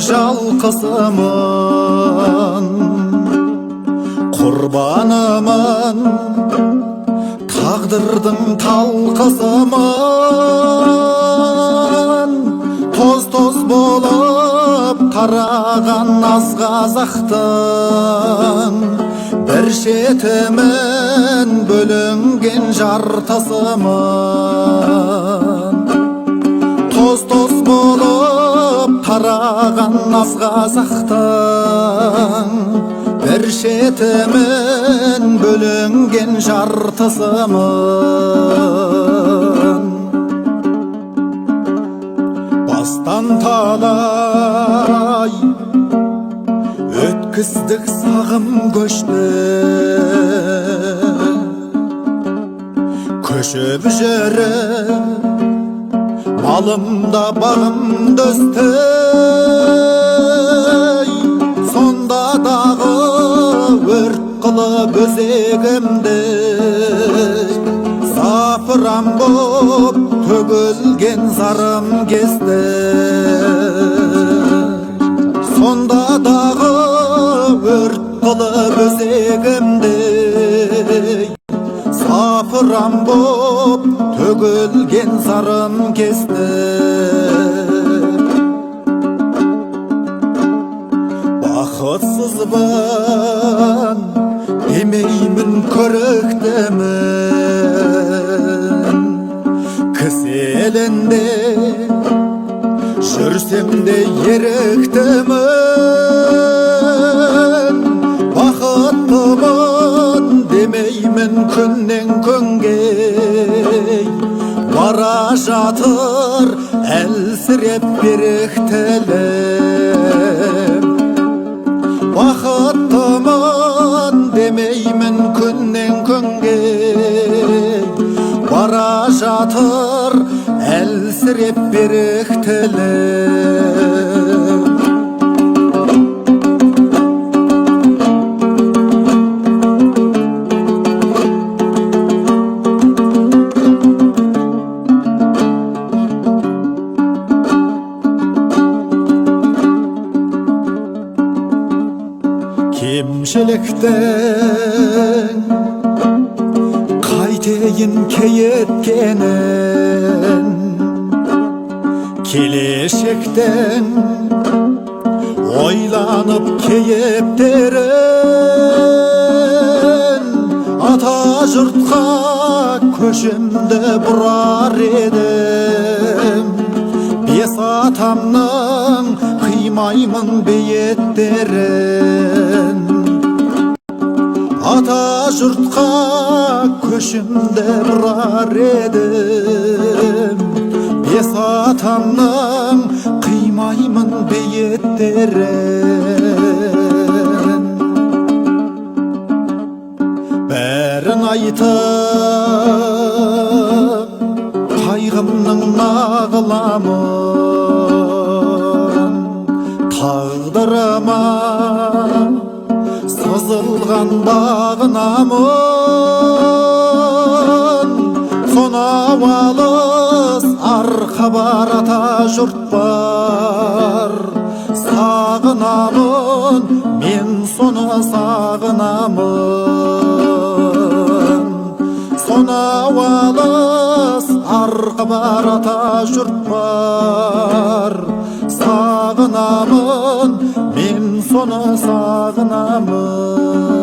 жалқысымын, құрбанымын, тағдырдың талқысымын. Тоз-тоз болып тараған аз қазақтың бір шетімін бөлінген жартысымын. Тоз-тоз болып тараған аз қазақтың бір шетімін бөлінген жартысымын. Бастан талай өткіздік сағым көшті, көшіп жүріп малымда бағымды өсті. Сонда дағы өрт қылып өзегімді запыран боп төгілген зарым кесті. Сонда дағы өрт қылып өзегімді запыран боп төгілген зарым кесті. Бақытсызбын демеймін, көріктімін, кісі елінде жүрсем де еріктімін. Бақыттымын демеймін, күннен күнге бара жатыр әлсіреп берік тілім. Бақыттымын демеймін, күннен күнге бара жатыр әлсіреп берік тілім. Кемшіліктің қайтейін кейіткенін, келешектің ойланып кейіптерін. Ата жұртқа көшімді бұрар едім, бес атамның қимаймын бейіттерін. Ата жұртқа көшімді бұрар едім, бес атамның қимаймын бейіттерін. Бәрін айтып қайғымның нағыламын, тағдырыма сызылған бағынамын. Сонау алыс арқа бар, ата жұрт бар, сағынамын, мен соны сағынамын. Сонау алыс арқа бар, ата жұрт бар, сағынамын, мен соны сағынамын.